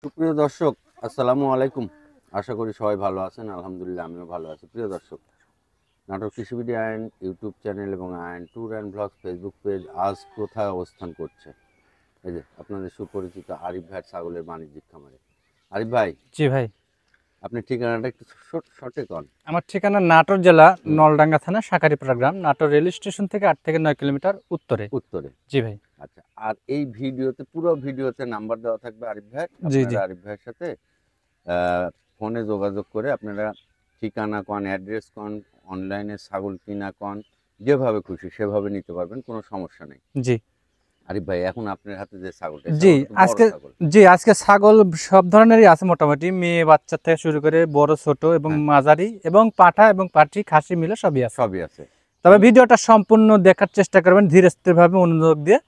সুপ্রিয় দর্শক, আসসালামু আলাইকুম। আশা করি সবাই ভালো আছেন। আলহামদুলিল্লাহ আমিও ভালো আছি। প্রিয় দর্শক, নাটোর কৃষিবিডি আইন ইউটিউব চ্যানেল এবং আইন tour and blogs Facebook page আজ কোথায় অবস্থান করছে? এই যে আপনাদের সুপরিচিত আরিফ ভাইয়ের ছাগলের বাণিজ্যিক খামারে। আরিফ ভাই, জি ভাই, আপনি ঠিকানাটা একটু শর্টে কন। আমার ঠিকানা নাটোর জেলা হুম, নলডাঙ্গা থানা শাকারীপাড়া গ্রাম, নাটোর রেল স্টেশন থেকে 8 থেকে 9 কিলোমিটার উত্তরে। উত্তরে। জি ভাই। আচ্ছা, আর এই ভিডিওতে পুরো ভিডিওতে নাম্বার দেওয়া থাকবে আরিফ ভাইয়ের। জি জি আপনারা আরিফ ভাইয়ের সাথে ফোনে যোগাযোগ করে আপনারা ঠিকানা কন, অ্যাড্রেস কন, অনলাইনে ছাগল কিনা কন, যেভাবে খুশি সেভাবে নিতে পারবেন, কোনো সমস্যা নেই। জি আরিফ ভাই, এখন আপনার হাতে যে ছাগলটা, এই জি ছাগলটা তো বড় আজকে ছাগল। আজকে ছাগল সব ধরনেরই আছে, মোটামুটি মেয়ে বাচ্চা থেকে শুরু করে বড় ছোট এবং হ্যাঁ, মাঝারি এবং পাঠা এবং পাঠি খাসি মিলে সবই আছে। সবই আছে। তবে ভিডিওটা সম্পূর্ণ দেখার চেষ্টা করবেন, ধীরে স্থিরভাবে মনোযোগ দিয়ে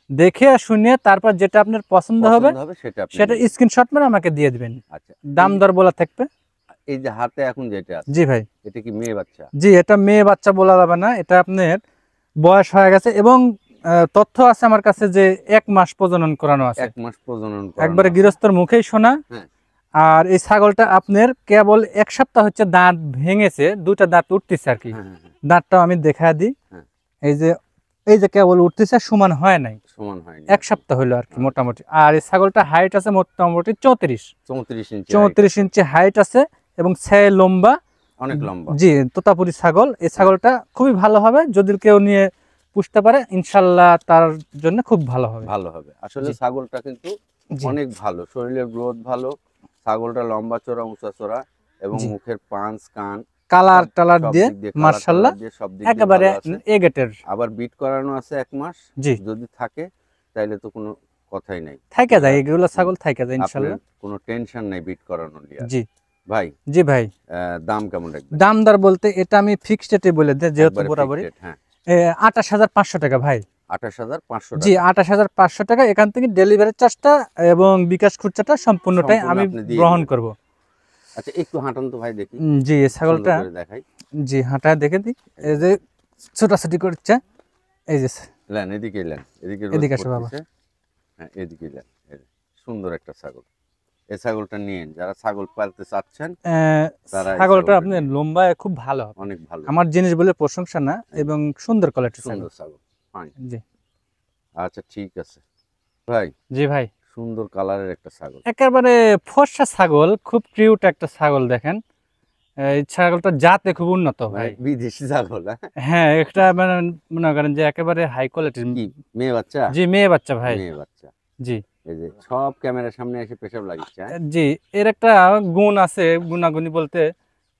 দেখে আর শুনে, তারপর যেটা আপনার পছন্দ হবে পছন্দ হবে সেটা আপনি সেটা নেবেন। স্ক্রিনশট মেরে আমাকে দিয়ে দিবেন। আচ্ছা, দাম দর বলা থাকবে। এই যে হাতে এখন যেটা আছে, জি ভাই। এটা কি মেয়ে বাচ্চা? জি, এটা মেয়ে বাচ্চা বলা যাবে না, এটা আপনার বয়স হয়ে গেছে এবং তথ্য আছে আমার কাছে যে 1 মাস প্রজনন করানো আছে, 1 মাস প্রজনন করানো একবারে আছে। গৃহস্থর মুখেই শোনা। হ্যাঁ, আর এই ছাগলটা আপনার কেবল 1 সপ্তাহ হচ্ছে দাঁত ভেঙেছে, দুটা দাঁত উঠতেছে আর কি। হ্যাঁ, হ্যাঁ, হ্যাঁ, দাঁতটাও আমি দেখা দিই। হ্যাঁ, এই যে কেবল উঠতেছে, সমান হয় নাই, সমান হয়নি 1 সপ্তাহ হলো আর কি আচ্ছা, মোটামুটি। আর এই ছাগলটা হাইট আছে মোটামুটি 34 34 ইঞ্চি হাইট 34 আছে। ইঞ্চি হাইট আছে এবং ছে লম্বা। অনেক লম্বা। জি, তোতাপুরি ছাগল। এই হ্যাঁ, ছাগলটা খুবই ভালো হবে, যদি কেউ নিয়ে পুষতে পারে ইনশাল্লাহ তার জন্য খুব ভালো হবে। ভালো হবে। আসলে জি ছাগলটা কিন্তু জি অনেক ভালো, শরীরের গ্রোথ ভালো। ছাগলটা লম্বা চড়া, উঁচা চড়া এবং জি মুখের পাঁচ, কান কালার সব টালার সব দিয়ে দিক দিয়ে, কালার মার্শাল্লাহ টালার দিয়ে সব দিক দিয়ে একেবারে ভালো আছে। এ গেটের। আবার বিট করানো আছে 1 মাস। জি, যদি থাকে তাইলে তো কোনো কথাই নাই। থাইকা আপনারা যায়, এগুলো হুম, ছাগল থাইকা যায় আপনার ইনশাল্লাহ। কোনো টেনশন নাই বিট করানো নিয়ে আর। জি ভাই, জি ভাই। দাম কেমন রাখবেন? দাম দর বলতে এটা আমি ফিক্সড রেটে বলে দেয়, যেহেতু একবারে ফিক্সড বরাবরই রেট, হ্যাঁ। 28,500 টাকা ভাই। 28,500 জি, টাকা 28,500 টাকা। এখান থেকে ডেলিভারি চার্জটা এবং বিকাশ খুচরাটা সম্পূর্ণটাই সম্পূর্ণ আমি আপনি দিয়ে গ্রহণ দিবেন। করব। আচ্ছা, একটু হাঁটান তো ভাই দেখি, জি, এই সুন্দর ছাগলটা করে দেখাই। জি হাঁটায় দেখে দিই। এই এই যে যে ছোটাছুটি করছে, এই যে লেন, এদিকে লেন, এদিকে রোদ এদিকে আসো বাবা। পড়তেছে। হ্যাঁ, এদিকে লেন। এই যে, সুন্দর একটা ছাগল। এই ছাগলটা নিয়েন, যারা ছাগল পালতে চাচ্ছেন তারা এই ছাগলটা ছাগলটা আপনার নিয়েন। লম্বায় খুব ভালো হবে, অনেক ভালো। আমার জিনিস বলে প্রশংসা না, এই যে, এবং সুন্দর কোয়ালিটির ছাগল। সুন্দর ছাগল। ফাইন। জি আচ্ছা, ঠিক আছে ভাই। জি ভাই, সুন্দর কালারের একটা ছাগল। একেবারে ফর্সা ছাগল, খুব কিউট একটা ছাগল। দেখেন এই ছাগলটা জাতে খুব উন্নত মানে ভাই। বিদেশি ছাগল, হ্যাঁ? হ্যাঁ, একটা মানে মনে করেন যে একেবারে হাই কোয়ালিটির। কি মেয়ে বাচ্চা? জি, মেয়ে বাচ্চা ভাই। মেয়ে বাচ্চা। জি এই যে সব ক্যামেরার সামনে এসে পেশাব লাগিচ্ছে, হ্যাঁ? জি, এর একটা গুণ আছে, গুণাগুণি বলতে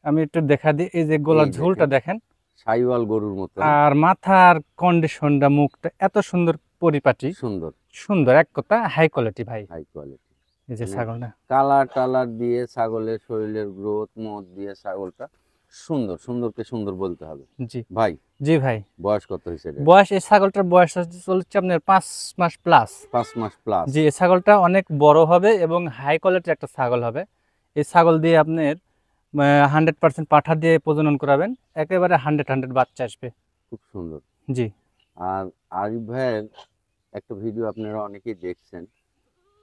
আমি একটু দেখা দিই। এই যে এই গলার ঝোলটা দেখেন, দেখেন, সাইওয়াল গরুর মতো, হ্যাঁ? আর মাথার কন্ডিশনটা, মুখটা এত সুন্দর, পরিপাটি সুন্দর, সুন্দর, এক কথা হাই কোয়ালিটি ভাই। High quality. এই যে মানে ছাগলটা। কালার টালার দিয়ে ছাগলের শরীরের গ্রোথ মত দিয়ে ছাগলটা সুন্দর, সুন্দরকে সুন্দর বলতে হবে। জি ভাই, জি ভাই। বয়স কত হয়েছে এটার? বয়স, এই ছাগলটার বয়স চলছে আপনার 5 মাস প্লাস। 5 মাস প্লাস। জি, এই ছাগলটা অনেক বড় হবে এবং হাই কোয়ালিটির একটা ছাগল হবে। এই ছাগল দিয়ে আপনার 100% পাঠা দিয়ে প্রজনন করাবেন, একেবারে 100 বাচ্চা আসবে। খুব সুন্দর। জি আর আরিফ ভাইয়ের একটা ভিডিও আপনারা অনেকেই দেখছেন।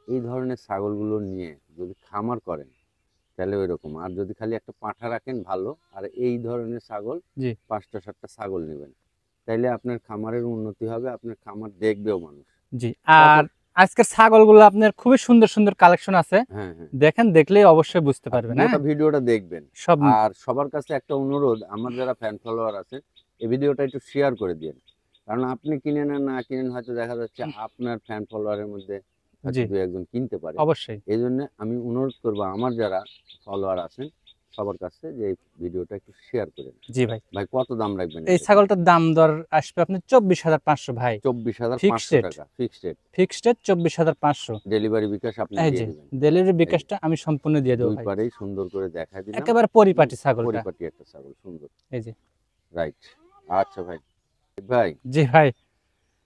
এই ধরনের ছাগলগুলো নিয়ে যদি খামার করেন তাহলে ওই রকম, আর যদি খালি একটা পাঁঠা রাখেন ভালো, আর এই ধরনের ছাগল জি 5টা 7টা ছাগল নেবেন, তাইলে আপনার খামারের উন্নতি হবে, আপনার খামার দেখবেও মানুষ। জি। কত, আর আজকের ছাগলগুলো আপনার খুবই সুন্দর সুন্দর কালেকশন আছে, হ্যাঁ, হ্যাঁ, দেখেন, দেখলেই অবশ্যই বুঝতে আপনি পারবেন। গোটা হ্যাঁ, ভিডিওটা দেখবেন। সব। আর সবার কাছে একটা অনুরোধ, আমার যারা ফ্যান ফলোয়ার আছে, এই ভিডিওটা একটু শেয়ার করে দিন। কারণ আপনি কিনেন আর না কিনেন, হয়তো দেখা যাচ্ছে আপনার ফ্যান ফলোয়ারের মধ্যে হয়তো জি, 2-1 জন কিনতে পারে। অবশ্যই। এই জন্য আমি অনুরোধ করবো আমার যারা ফলোয়ার আছেন সবার কাছে যে এই ভিডিওটা একটু শেয়ার করেন। জি ভাই, ভাই, কত দাম রাখবেন এই এটা? ছাগলটার দাম দর আসবে আপনার 24,500 ভাই। 24,500 ফিক্সড রেট, টাকা fixed rate. Fixed rate 24,500। Delivery bKash আপনি এই দিয়ে যে দিবেন। ডেলিভারি এই যে বিকাশটা আমি সম্পূর্ণ দিয়ে দেবো দুই ভাই। পারেই সুন্দর করে দেখা দিলাম। একেবারে হুম, পরিপাটি ছাগলটা। পরিপাটি একটা ছাগল, সুন্দর। এই যে। রাইট। আচ্ছা ভাই, ভাই, জি ভাই,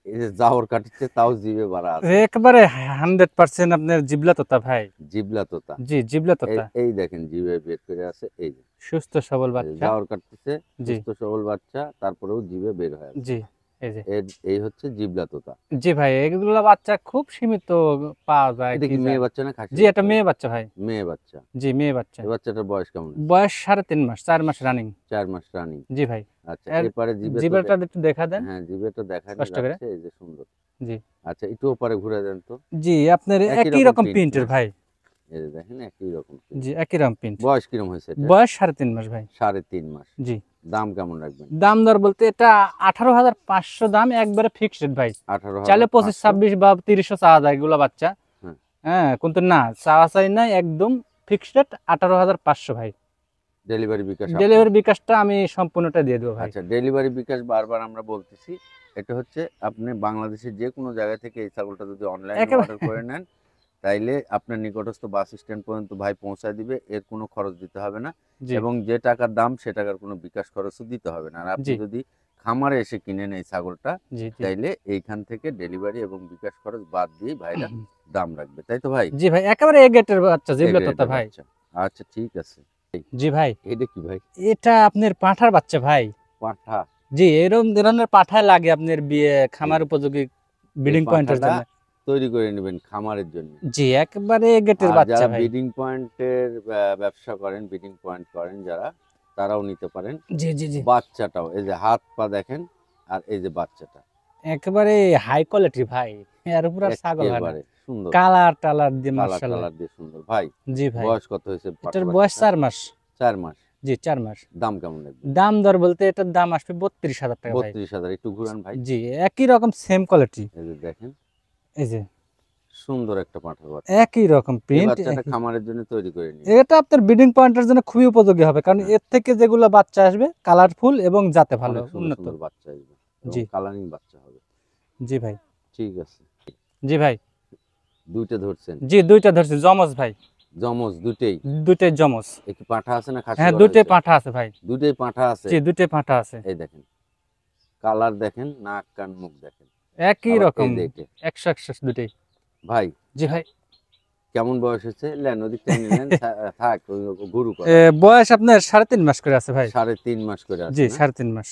এই যে জাহর কাটছে তাও জিভে বাড়া আছে। একেবারে 100% আপনার জিবলা তোতা ভাই। জিবলা তোতা। জি, জিবলা এই তোতা। এই দেখেন জিভে বের করে আছে, এই যে সুস্থ সবল বাচ্চা। জাহর কাটতেছে, জি সুস্থ সবল বাচ্চা, তারপরেও জিভে বের হয়ে আছে। জি এই যে এই হচ্ছে জিবলা তোতা। জি ভাই, এগুলো বাচ্চা খুব সীমিত পাওয়া যায় এটা কি কি মেয়ে যায়। বাচ্চা না খাসি জি এটা বাচ্চা? মেয়ে বাচ্চা ভাই। মেয়ে বাচ্চা। জি মেয়ে বাচ্চা। এই বাচ্চাটার বয়স কেমন আছে? বয়স 3.5 মাস, 4 মাস রানিং। 4 মাস রানিং। জি ভাই। আচ্ছা, এর এরপরে জিবে তো জিবাটা একটু দেখা দেন হ্যাঁ, জিবে তো দেখানো কষ্ট করে। যাচ্ছে, এই যে সুন্দর। জি আচ্ছা, একটু ওপারে ঘুরে দেন তো। জি আপনার একই একই রকম রকম প্রিন্ট প্রিন্টের না? ভাই। এই যে দেখেন একই রকম প্রিন্ট। জি একই রকম প্রিন্ট। বয়স কিরম হয়েছে এটা? বয়স 3.5 মাস ভাই। 3.5 মাস। জি দাম কেমন রাখবেন? দাম দর বলতে এটা 18,500 দাম, একবারে ফিক্সড রেট ভাই। চাইলে 25, 18,500। 26 বা 30ও চাওয়া যায় এগুলো বাচ্চা। হ্যাঁ। হ্যাঁ কিন্তু না, চাওয়া চাই নাই, একদম ফিক্সড রেট 18,500 ভাই। ডেলিভারি বিকাশ আপনার? ডেলিভারি বিকাশটা আমি সম্পূর্ণটা দিয়ে দেবো ভাই। আচ্ছা, ডেলিভারি বিকাশ বারবার আমরা বলতেছি। এটা হচ্ছে আপনি বাংলাদেশের যে কোনো জায়গা থেকে এই ছাগলটা যদি অনলাইনে একেবারে অর্ডার করে নেন, তাইলে আপনার নিকটস্থ বাস স্ট্যান্ড পর্যন্ত ভাই পৌঁছায় দিবে। এর কোনো খরচ দিতে হবে না জি এবং যে টাকার দাম সে টাকার কোনো বিকাশ খরচও দিতে হবে না। আর আপনি জি যদি খামারে এসে কিনেন এই ছাগলটা, জি জি তাইলে এইখান থেকে ডেলিভারি এবং বিকাশ খরচ বাদ দিয়ে ভাইরা দাম রাখবে, তাই তো ভাই? জি ভাই, একেবারে এ গেটের বাচ্চা, এ জিবলা তোতা গ্রেডের ভাই। বাচ্চা। আচ্ছা, ঠিক আছে। জি ভাই, এটা কি ভাই? এটা আপনার পাঁঠার বাচ্চা ভাই। পাঁঠা? জি এরকম ধরনের পাঠা লাগে আপনার বিয়ে খামার এই- উপযোগী এই ব্রিডিং পয়েন্টের পাঁঠাটা জন্য। তৈরি করে নেবেন খামারের জন্য। জি একেবারে এ গেটের আর বাচ্চা যারা ভাই। ব্রিডিং পয়েন্টের ব্যবসা করেন, ব্রিডিং পয়েন্ট করেন যারা, তারাও নিতে পারেন। জি জি জি বাচ্চাটাও এই যে হাত পা দেখেন, আর এই যে বাচ্চাটা একেবারে হাই কোয়ালিটি ভাই, এর উপর আর ছাগল হয় না। একেবারে সুন্দর, কালার টালার দিয়ে কালার মাশাআল্লাহ। টালার দিয়ে সুন্দর ভাই। জি ভাই, বয়স কত হয়েছে এটার বয়স 4 মাস। 4 মাস। জি 4 মাস। দাম কেমন লাগবে? দাম দর বলতে এটার দাম আসবে 32,000 টাকা ভাই। 32,000। একটু ঘুরান ভাই। জি একই রকম সেম কোয়ালিটি। এই যে দেখেন, এই যে সুন্দর একটা পাঁঠার বাচ্চা। একই রকম এই প্রিন্ট। বাচ্চাটা খামারের জন্য তৈরি করে নিন। এটা আপনার ব্রিডিং পয়েন্টের জন্য খুবই উপযোগী হবে, কারণ হ্যাঁ। এর থেকে যেগুলো বাচ্চা আসবে কালারফুল এবং জাতে ভালো অনেক সুন্দর উন্নত। সুন্দর বাচ্চা আসবে এবং জি কালারিং বাচ্চা হবে। জি ভাই। ঠিক আছে। জি ভাই। দুইটা ধরছেন? জি দুইটা ধরছি, জমজ ভাই। জমজ দুটেই? দুইটাই জমজ। একটু পাঁঠা আছে না খাসি হ্যাঁ করা দুইটাই হয়েছে? পাঁঠা আছে ভাই। দুটোই পাঁঠা আছে। জি দুইটাই পাঁঠা আছে। এই দেখেন, কালার দেখেন, নাক কান মুখ দেখেন, একই আবার রকম এই যে এটা। 100 দুইটাই। ভাই জি ভাই। কেমন বয়স হচ্ছে? লেন ওদিকটা নিলেন, থাক ওই গুরু করা। বয়স আপনার 3.5 মাস করে আছে ভাই। 3.5 মাস করে আছে জি না? 3.5 মাস।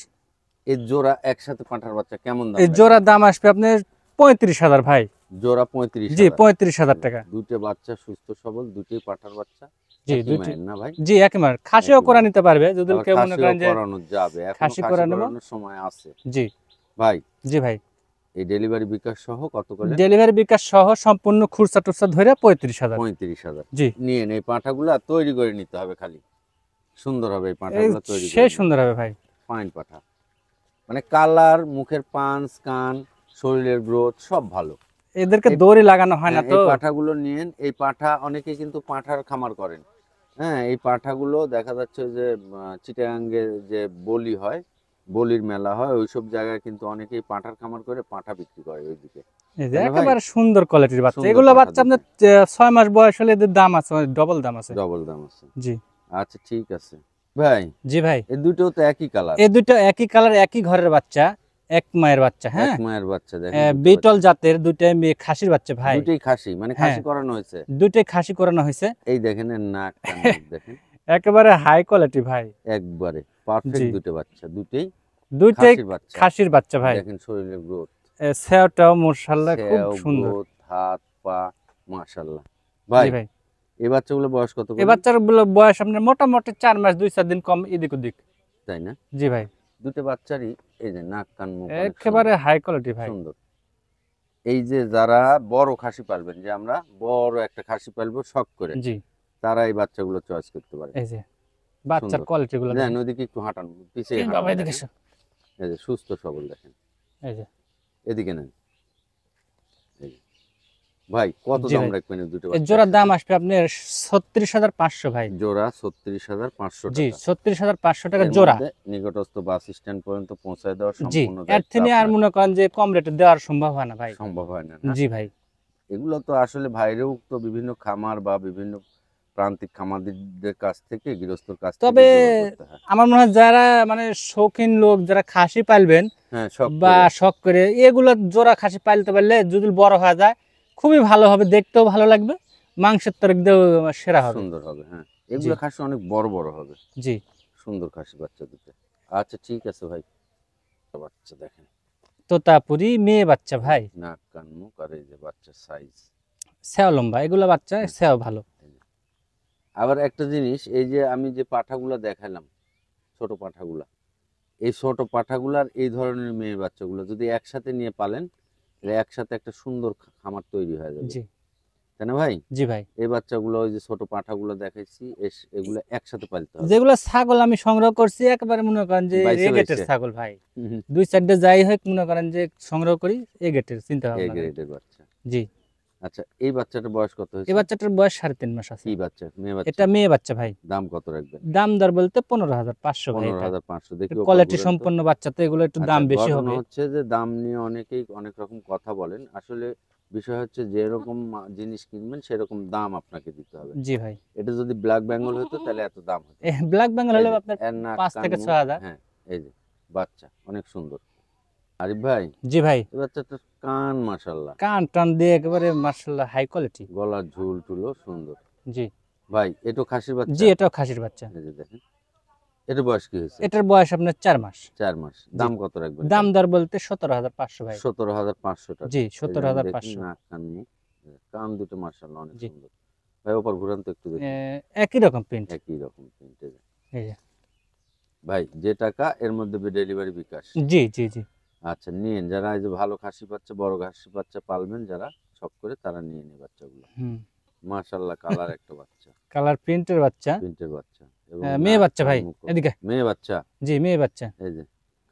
এই জোড়া একসাথে পাঁঠার বাচ্চা কেমন দাম এই লাগবে? জোড়ার দাম আসবে আপনার 35,000 ভাই। জোড়া জি 35,000। 35,000 টাকা। দুটো বাচ্চা সুস্থ সবল, দুটোই পাঁঠার বাচ্চা। জি একই দুইটি। মায়ের না ভাই? জি একই মাস। খাসিও একই করে মায়ের। নিতে পারবে যদি আবার কেউ মনে খাসিও করেন যে করানো যাবে, এখনো খাসি খাসি করে নেব। করানোর সময় আছে। জি ভাই জি ভাই। এই ডেলিভারি বিকাশ সহ কত করে? ডেলিভারি বিকাশ সহ সম্পূর্ণ খুচরা টুচরা ধরে 35,000। 35,000। জি নিয়েন, এই পাঁঠাগুলা তৈরি করে নিতে হবে খালি। সুন্দর হবে এই এই পাঁঠাগুলো তৈরি সে করে। সুন্দর হবে ভাই। ফাইন পাঁঠা, মানে কালার, মুখের পাঁচ, কান, শরীরের গ্রোথ সব ভালো। এদেরকে এই- দড়ি লাগানো হয় না হ্যাঁ, তো। এই পাঁঠাগুলো নিয়েন। এই পাঁঠা অনেকে কিন্তু পাঁঠার খামার করেন। হ্যাঁ, এই পাঁঠাগুলো দেখা যাচ্ছে যে চিটাগাঙ্গে যে বলি হয়, বলির মেলা হয়, ওইসব জায়গায় কিন্তু অনেকেই পাঁঠার খামার করে পাঁঠা বিক্রি করে ওইদিকে। এই যে তাই না ভাই? একেবারে সুন্দর কোয়ালিটির বাচ্চা, সুন্দর এগুলো পাঁঠা বাচ্চা আপনার 6 মাস বয়স হলে এদের দাম আছে, ডবল দাম আছে। ডবল দাম আছে। জি আচ্ছা, ঠিক আছে ভাই। জি ভাই। এই দুটোও তো একই কালার, এই দুটো একই কালার, একই ঘরের বাচ্চা, এক মায়ের বাচ্চা। এক হ্যাঁ মায়ের বাচ্চা। দেখেন দুটো বিটল বাচ্চা। জাতের দুইটাই খাসির বাচ্চা ভাই। দুটোই খাসি, মানে হ্যাঁ। খাসি করানো হয়েছে। দুইটাই খাসি করানো হয়েছে। এই দেখেন এর নাক কান মুখ দেখেন, একেবারে হাই কোয়ালিটি ভাই। একবারে পারফেক্ট জি। দুটো বাচ্চা, দুটোই দুইটাই খাসির বাচ্চা। খাসির বাচ্চা ভাই। দেখেন শরীরের গ্রোথ, সেওটাও মাশাআল্লাহ খুব সেও, সুন্দর। গ্রোথ, হাত পা, মাশাআল্লাহ। জি ভাই ভাই। এই বাচ্চাগুলো বয়স কত এই করে? বাচ্চার বয়স আপনার মোটামুটি 4 মাস 2-4 দিন কম এদিক ওদিক। তাই না? জি ভাই। দুটো বাচ্চারই এই যে নাক কান মুখ অনেক একেবারে হাই কোয়ালিটি ভাই। সুন্দর। এই যে যারা বড় খাসি পালবেন, যে আমরা বড় একটা খাসি পালবো শখ করে, জি তারা এই বাচ্চাগুলো চয়েস করতে পারে। এই যে বাচ্চার সুন্দর। কোয়ালিটি গুলো দেন ওইদিকে একটু হাঁটান, পিছিয়ে এই বাবা হাঁটান। এদিকে দেখেন। এসো। এই যে সুস্থ সবল দেখেন, এই যে এদিকে নেন। এই যে। ভাই কত জি দাম ভাই। রাখবেন এই দুটো এই বাচ্চা? জোড়ার দাম আসবে আপনার 36,500 ভাই। জোড়া 36,500 জি টাকা। 36,500 টাকা এর জোড়া। মধ্যে নিকটস্থ বাস স্ট্যান্ড পর্যন্ত পৌঁছায় দেওয়ার জি সম্পূর্ণ এর দায়িত্ব থেকে আর আপনার। মনে করেন যে কম রেটে দেওয়ার সম্ভব হয় না ভাই। সম্ভব হয় না না? জি ভাই। এগুলো তো আসলে বাইরেও তো বিভিন্ন খামার বা বিভিন্ন প্রান্তিক খামারদের কাছ থেকে, গৃহস্থর কাছ থেকে তবে জোগাড় করতে হয়। আমার মনে হয় যারা মানে শৌখিন লোক যারা খাসি পালবেন হ্যাঁ, শখ বা করে। শখ করে এগুলো জোড়া খাসি পালতে পারলে যদি বড় হয়ে যায় খুবই ভালো হবে, দেখতেও ভালো লাগবে, মাংসের তরক দিয়েও সেরা হবে। সুন্দর হবে। হ্যাঁ, এগুলো খাসি অনেক বড় বড় হবে। জি সুন্দর খাসি বাচ্চা দুটো। আচ্ছা, ঠিক আছে ভাই। বাচ্চা দেখেন, তোতাপুরি মেয়ে বাচ্চা ভাই, নাক কান মুখ আর এই যে বাচ্চার সাইজ। সেও লম্বা, এগুলো বাচ্চা সেও ভালো। আবার একটা জিনিস, এই যে আমি যে পাঠাগুলা দেখালাম, ছোট পাঠাগুলা, এই ছোট পাঠাগুলার এই ধরনের মেয়ে বাচ্চাগুলো যদি একসাথে নিয়ে পালেন, তাহলে একসাথে একটা সুন্দর খামার তৈরি হয়ে যাবে, জি তাই না ভাই? জি ভাই। এই বাচ্চাগুলো ওই যে ছোট পাঠাগুলো দেখাইছি, এগুলো একসাথে পালতে হবে। যেগুলো ছাগল আমি সংগ্রহ করছি একেবারে মনে করেন যে বাইসে এ গেটের বাইসে। ছাগল ভাই, 2-4টে যাই হোক মনে করেন যে সংগ্রহ করি এ গেটের, চিন্তা এ ভাবনা করি। গ্রেডের বাচ্চা। জি। আচ্ছা, এই বাচ্চাটার বয়স কত এই হয়েছে? বাচ্চাটার বয়স 3.5 মাস আছে। কি বাচ্চা? মেয়ে এটা বাচ্চা? মেয়ে বাচ্চা ভাই। দাম কত রাখবেন? দাম দর বলতে 15,500 ভাই। এটা 15,500। দেখি ওপর কোয়ালিটি ঘুরান তো। সম্পন্ন বাচ্চা, তো এগুলো একটু আচ্ছা, দাম বেশি ঘটনা হবে। হচ্ছে যে দাম নিয়ে অনেকেই অনেক রকম কথা বলেন, আসলে বিষয় হচ্ছে যেরকম জিনিস কিনবেন সেরকম দাম আপনাকে দিতে হবে। জি ভাই। এটা যদি ব্ল্যাক বেঙ্গল হতো তাহলে এত দাম হতো না। ব্ল্যাক বেঙ্গল এই হলে যে আপনার এর নাক 5 কান থেকে মুখ, 6,000। হ্যাঁ, এই যে বাচ্চা অনেক সুন্দর। আরিফ ভাই, জি ভাই। এই বাচ্চাটার কান মাশাল্লাহ, কান টান দিয়ে একেবারে মাশাআল্লাহ হাই কোয়ালিটি। গলার ঝুল টুলও সুন্দর। জি ভাই, এটো খাসির জি, বাচ্চা? এটাও খাসির বাচ্চা। এই যে দেখেন, এটার বয়স কি হয়েছে? এটার বয়স আপনার 4 মাস। 4 মাস। জি। দাম কত রাখবেন? দাম দর বলতে 17,500 ভাই। 17,500 টাকা। জি, এই যে আমি দেখি 17,500। নাক কান মুখ, কান দুটো মাশাল্লাহ অনেক জি। সুন্দর। ভাই ওপর ঘুরান তো একটু দেখি। একই রকম প্রিন্ট। একই রকম প্রিন্টের। এই যে। ভাই, যে টাকা এর মধ্যে ডেলিভারি বিকাশ। জি জি জি। আচ্ছা, নিয়েন। যারা এই যে ভালো খাসি বাচ্চা, বড় খাসি বাচ্চা পালবেন যারা শখ করে, তারা নিয়ে নিন বাচ্চাগুলো। হুম। মাশাল্লাহ, কালার একটা বাচ্চা, কালার প্রিন্টের বাচ্চা। প্রিন্টের বাচ্চা এবং মেয়ে নাক বাচ্চা কান ভাই। মুখ। এদিকে। মেয়ে বাচ্চা? জি, মেয়ে বাচ্চা। এই যে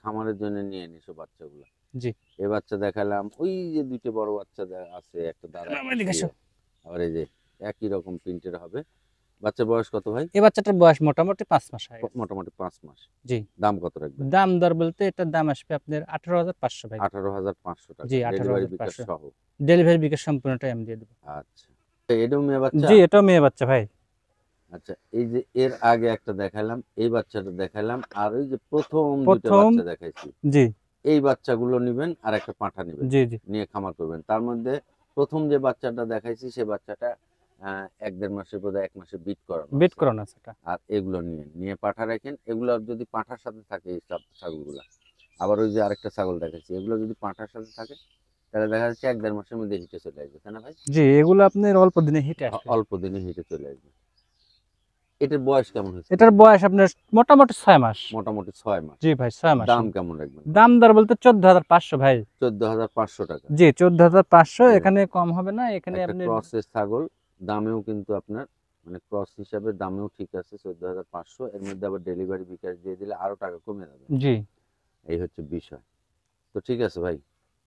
খামারের জন্য নিয়ে নিস বাচ্চাগুলো। জি। এই বাচ্চা দেখালাম, ওই যে দুইটা বড় বাচ্চা আছে, একটা দাঁড়ায় মামা এদিকে এসো। আবার এই যে একই রকম প্রিন্টের হবে। বাচ্চার বয়স কত ভাই? এই বাচ্চাটার বয়স মোটামুটি 5 মাস হয়ে গেছে। মোটামুটি 5 মাস। জি। দাম কত রাখবেন? দাম দর বলতে এটার দাম আসবে আপনার 18,500 ভাই। 18,500 টাকা। জি, ডেলিভারি বিকাশ 18,500। সহ। ডেলিভারি বিকাশ সম্পূর্ণটাই আমি দিয়ে দেবো। আচ্ছা, এটাও মেয়ে বাচ্চা? জি, এটাও মেয়ে বাচ্চা ভাই। আচ্ছা, এই যে এর আগে একটা দেখালাম, এই বাচ্চাটা দেখালাম, আর ওই যে প্রথম দুইটা প্রথম। বাচ্চা দেখাইছি, জি এই বাচ্চাগুলো নিবেন আর একটা পাঁঠা নিবেন, জি জি। নিয়ে খামার করবেন। তার মধ্যে প্রথম যে বাচ্চাটা দেখাইছি সে বাচ্চাটা 1-1.5 মাসের, বোধহয় 1 মাসে বিট করানো বিট আছে। করানো আছে এটা। আর এগুলো নিয়ে পাঠা রাখেন। এগুলো যদি পাঁঠার সাথে থাকে, এই ছাগলগুলা, আবার ওই যে আরেকটা ছাগল দেখাচ্ছি, এগুলো যদি পাঁঠার সাথে থাকে তাহলে দেখা যাচ্ছে 1-1.5 মাসের মধ্যে হিটে চলে আসবে, তাই না ভাই? জি, এগুলো আপনার অল্প দিনে হিটে আসবে। অল্প দিনে হিটে চলে আসবে। এটার বয়স কেমন হয়েছে? এটার বয়স আপনার মোটামুটি 6 মাস। মোটামুটি 6 মাস। জি ভাই, 6 মাস। দাম কেমন রাখবেন? দাম দর বলতে 14,500 ভাই। 14,500 টাকা। জি, 14,500। জি। এখানে কম হবে না, এখানে একটা আপনি। ক্রসের ছাগল, দামেও কিন্তু আপনার মানে ক্রস হিসাবে দামেও ঠিক আছে 14,500। এর মধ্যে আবার ডেলিভারি বিকাশ দিয়ে দিলে আরো টাকা কমে যাবে। জি। এই হচ্ছে বিষয়। তো ঠিক আছে ভাই,